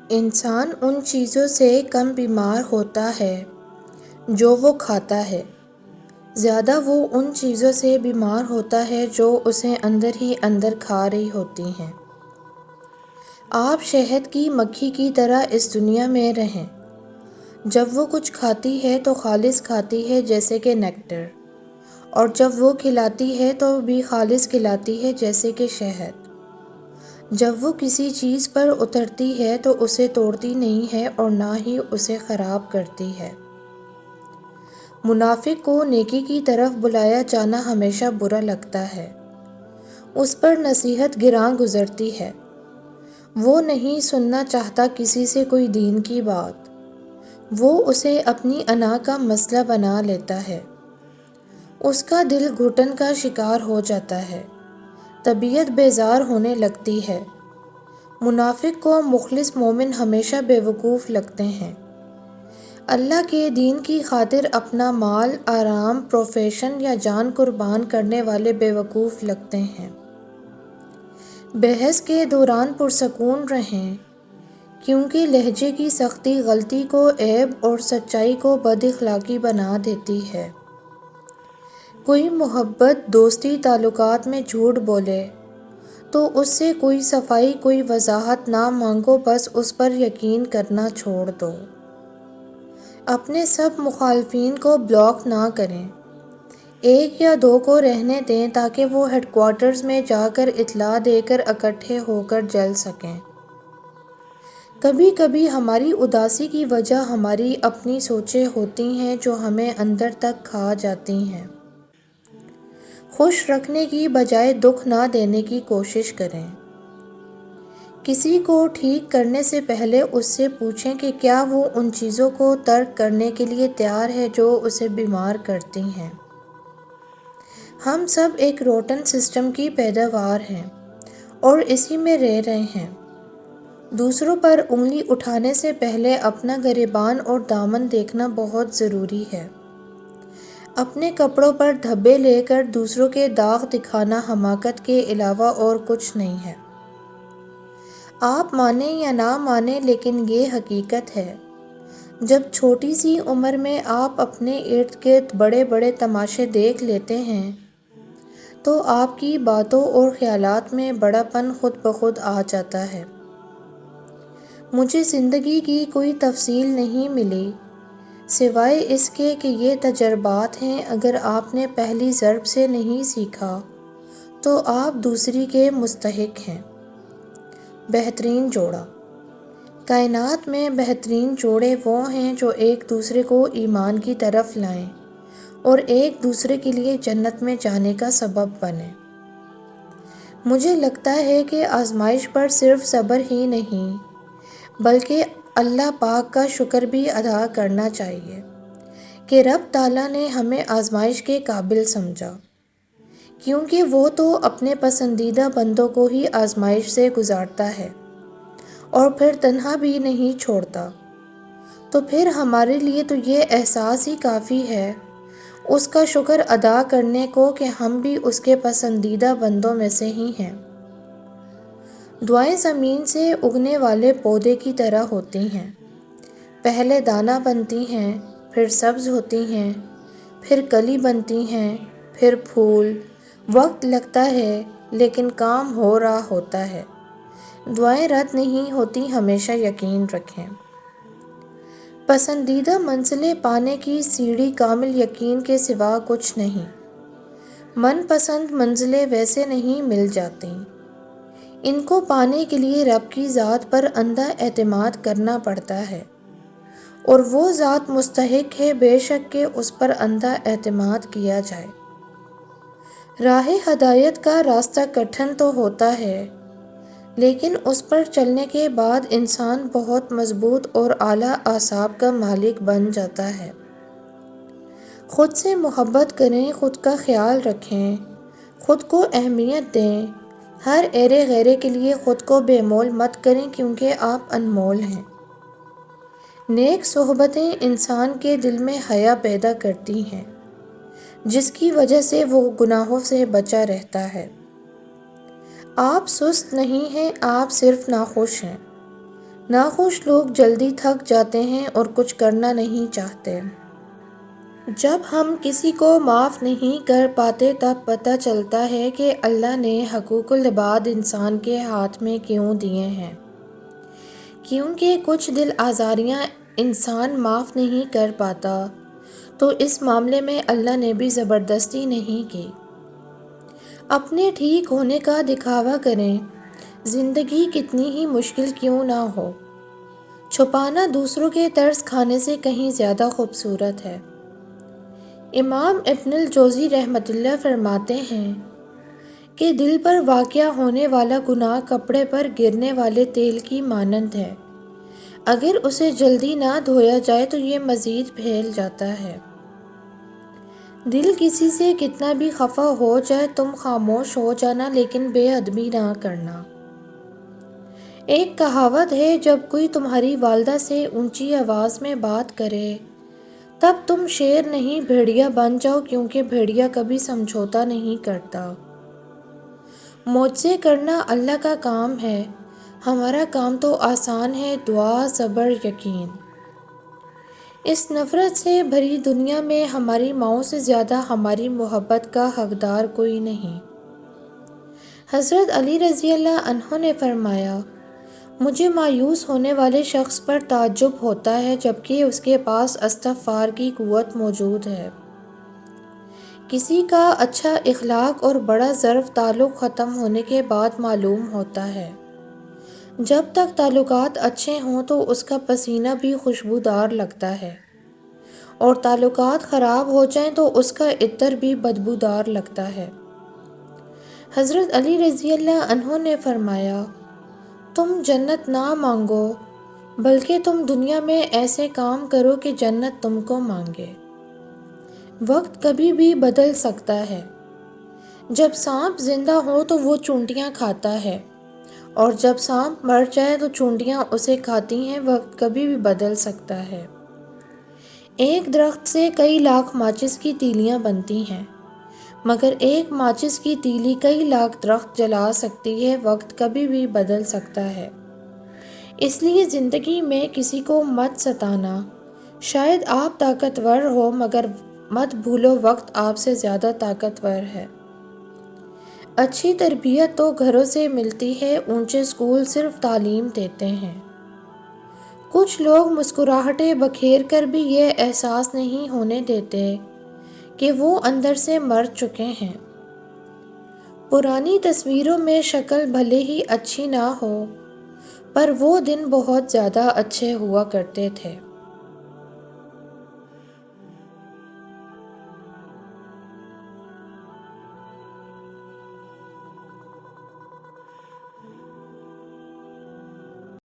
انسان ان چیزوں سے کم بیمار ہوتا ہے جو وہ کھاتا ہے، زیادہ وہ ان چیزوں سے بیمار ہوتا ہے جو اسے اندر ہی اندر کھا رہی ہوتی ہیں۔ آپ شہد کی مکھی کی طرح اس دنیا میں رہیں۔ جب وہ کچھ کھاتی ہے تو خالص کھاتی ہے جیسے کہ نیکٹر، اور جب وہ کھلاتی ہے تو بھی خالص کھلاتی ہے جیسے کہ شہد۔ جب وہ کسی چیز پر اترتی ہے تو اسے توڑتی نہیں ہے اور نہ ہی اسے خراب کرتی ہے۔ منافق کو نیکی کی طرف بلایا جانا ہمیشہ برا لگتا ہے، اس پر نصیحت گراں گزرتی ہے۔ وہ نہیں سننا چاہتا کسی سے کوئی دین کی بات، وہ اسے اپنی انا کا مسئلہ بنا لیتا ہے۔ اس کا دل گھٹن کا شکار ہو جاتا ہے، طبیعت بیزار ہونے لگتی ہے۔ منافق کو مخلص مومن ہمیشہ بے وقوف لگتے ہیں۔ اللہ کے دین کی خاطر اپنا مال، آرام، پروفیشن یا جان قربان کرنے والے بے وقوف لگتے ہیں۔ بحث کے دوران پرسکون رہیں، کیونکہ لہجے کی سختی غلطی کو عیب اور سچائی کو بد اخلاقی بنا دیتی ہے۔ کوئی محبت، دوستی، تعلقات میں جھوٹ بولے تو اس سے کوئی صفائی، کوئی وضاحت نہ مانگو، بس اس پر یقین کرنا چھوڑ دو۔ اپنے سب مخالفین کو بلاک نہ کریں، ایک یا دو کو رہنے دیں تاکہ وہ ہیڈ کوارٹرز میں جا کر اطلاع دے کر اکٹھے ہو کر جل سکیں۔ کبھی کبھی ہماری اداسی کی وجہ ہماری اپنی سوچیں ہوتی ہیں جو ہمیں اندر تک کھا جاتی ہیں۔ خوش رکھنے کی بجائے دکھ نہ دینے کی کوشش کریں۔ کسی کو ٹھیک کرنے سے پہلے اس سے پوچھیں کہ کیا وہ ان چیزوں کو ترک کرنے کے لیے تیار ہے جو اسے بیمار کرتی ہیں۔ ہم سب ایک روٹن سسٹم کی پیداوار ہیں اور اسی میں رہ رہے ہیں۔ دوسروں پر انگلی اٹھانے سے پہلے اپنا گریبان اور دامن دیکھنا بہت ضروری ہے۔ اپنے کپڑوں پر دھبے لے کر دوسروں کے داغ دکھانا حماقت کے علاوہ اور کچھ نہیں ہے۔ آپ مانیں یا نہ مانیں لیکن یہ حقیقت ہے، جب چھوٹی سی عمر میں آپ اپنے ارد گرد بڑے بڑے تماشے دیکھ لیتے ہیں تو آپ کی باتوں اور خیالات میں بڑا پن خود بخود آ جاتا ہے۔ مجھے زندگی کی کوئی تفصیل نہیں ملی سوائے اس کے کہ یہ تجربات ہیں۔ اگر آپ نے پہلی ضرب سے نہیں سیکھا تو آپ دوسری کے مستحق ہیں۔ بہترین جوڑا۔ کائنات میں بہترین جوڑے وہ ہیں جو ایک دوسرے کو ایمان کی طرف لائیں اور ایک دوسرے کے لیے جنت میں جانے کا سبب بنیں۔ مجھے لگتا ہے کہ آزمائش پر صرف صبر ہی نہیں بلکہ اللہ پاک کا شکر بھی ادا کرنا چاہیے کہ رب تعالیٰ نے ہمیں آزمائش کے قابل سمجھا، کیونکہ وہ تو اپنے پسندیدہ بندوں کو ہی آزمائش سے گزارتا ہے اور پھر تنہا بھی نہیں چھوڑتا۔ تو پھر ہمارے لیے تو یہ احساس ہی کافی ہے اس کا شکر ادا کرنے کو کہ ہم بھی اس کے پسندیدہ بندوں میں سے ہی ہیں۔ دعائیں زمین سے اگنے والے پودے کی طرح ہوتی ہیں، پہلے دانہ بنتی ہیں، پھر سبز ہوتی ہیں، پھر کلی بنتی ہیں، پھر پھول۔ وقت لگتا ہے لیکن کام ہو رہا ہوتا ہے۔ دعائیں رد نہیں ہوتی، ہمیشہ یقین رکھیں۔ پسندیدہ منزلیں پانے کی سیڑھی کامل یقین کے سوا کچھ نہیں۔ من پسند منزلیں ویسے نہیں مل جاتی، ان کو پانے کے لیے رب کی ذات پر اندھا اعتماد کرنا پڑتا ہے، اور وہ ذات مستحق ہے بے شک کہ اس پر اندھا اعتماد کیا جائے۔ راہ ہدایت کا راستہ کٹھن تو ہوتا ہے، لیکن اس پر چلنے کے بعد انسان بہت مضبوط اور اعلیٰ اعصاب کا مالک بن جاتا ہے۔ خود سے محبت کریں، خود کا خیال رکھیں، خود کو اہمیت دیں۔ ہر ایرے غیرے کے لیے خود کو بے مول مت کریں کیونکہ آپ انمول ہیں۔ نیک صحبتیں انسان کے دل میں حیا پیدا کرتی ہیں، جس کی وجہ سے وہ گناہوں سے بچا رہتا ہے۔ آپ سست نہیں ہیں، آپ صرف ناخوش ہیں۔ ناخوش لوگ جلدی تھک جاتے ہیں اور کچھ کرنا نہیں چاہتے۔ جب ہم کسی کو معاف نہیں کر پاتے تب پتہ چلتا ہے کہ اللہ نے حقوق العباد انسان کے ہاتھ میں کیوں دیے ہیں، کیونکہ کچھ دل آزاریاں انسان معاف نہیں کر پاتا، تو اس معاملے میں اللہ نے بھی زبردستی نہیں کی۔ اپنے ٹھیک ہونے کا دکھاوا کریں، زندگی کتنی ہی مشکل کیوں نہ ہو، چھپانا دوسروں کے ترس کھانے سے کہیں زیادہ خوبصورت ہے۔ امام ابن الجوزی رحمۃ اللہ فرماتے ہیں کہ دل پر واقع ہونے والا گناہ کپڑے پر گرنے والے تیل کی مانند ہے، اگر اسے جلدی نہ دھویا جائے تو یہ مزید پھیل جاتا ہے۔ دل کسی سے کتنا بھی خفا ہو جائے تم خاموش ہو جانا، لیکن بے ادبی نہ کرنا۔ ایک کہاوت ہے، جب کوئی تمہاری والدہ سے اونچی آواز میں بات کرے تب تم شیر نہیں بھیڑیا بن جاؤ، کیونکہ بھیڑیا کبھی سمجھوتا نہیں کرتا۔ معجزے کرنا اللہ کا کام ہے، ہمارا کام تو آسان ہے، دعا، صبر، یقین۔ اس نفرت سے بھری دنیا میں ہماری ماؤں سے زیادہ ہماری محبت کا حقدار کوئی نہیں۔ حضرت علی رضی اللہ عنہ نے فرمایا، مجھے مایوس ہونے والے شخص پر تعجب ہوتا ہے جبکہ اس کے پاس استغفار کی قوت موجود ہے۔ کسی کا اچھا اخلاق اور بڑا ظرف تعلق ختم ہونے کے بعد معلوم ہوتا ہے۔ جب تک تعلقات اچھے ہوں تو اس کا پسینہ بھی خوشبودار لگتا ہے، اور تعلقات خراب ہو جائیں تو اس کا عطر بھی بدبودار لگتا ہے۔ حضرت علی رضی اللہ عنہ نے فرمایا، تم جنت نہ مانگو بلکہ تم دنیا میں ایسے کام کرو کہ جنت تم کو مانگے۔ وقت کبھی بھی بدل سکتا ہے، جب سانپ زندہ ہو تو وہ چونٹیاں کھاتا ہے، اور جب سانپ مر جائے تو چونٹیاں اسے کھاتی ہیں۔ وقت کبھی بھی بدل سکتا ہے۔ ایک درخت سے کئی لاکھ ماچس کی تیلیاں بنتی ہیں، مگر ایک ماچس کی تیلی کئی لاکھ درخت جلا سکتی ہے۔ وقت کبھی بھی بدل سکتا ہے، اس لیے زندگی میں کسی کو مت ستانا۔ شاید آپ طاقتور ہو مگر مت بھولو وقت آپ سے زیادہ طاقتور ہے۔ اچھی تربیت تو گھروں سے ملتی ہے، اونچے اسکول صرف تعلیم دیتے ہیں۔ کچھ لوگ مسکراہٹیں بکھیر کر بھی یہ احساس نہیں ہونے دیتے کہ وہ اندر سے مر چکے ہیں۔ پرانی تصویروں میں شکل بھلے ہی اچھی نہ ہو، پر وہ دن بہت زیادہ اچھے ہوا کرتے تھے۔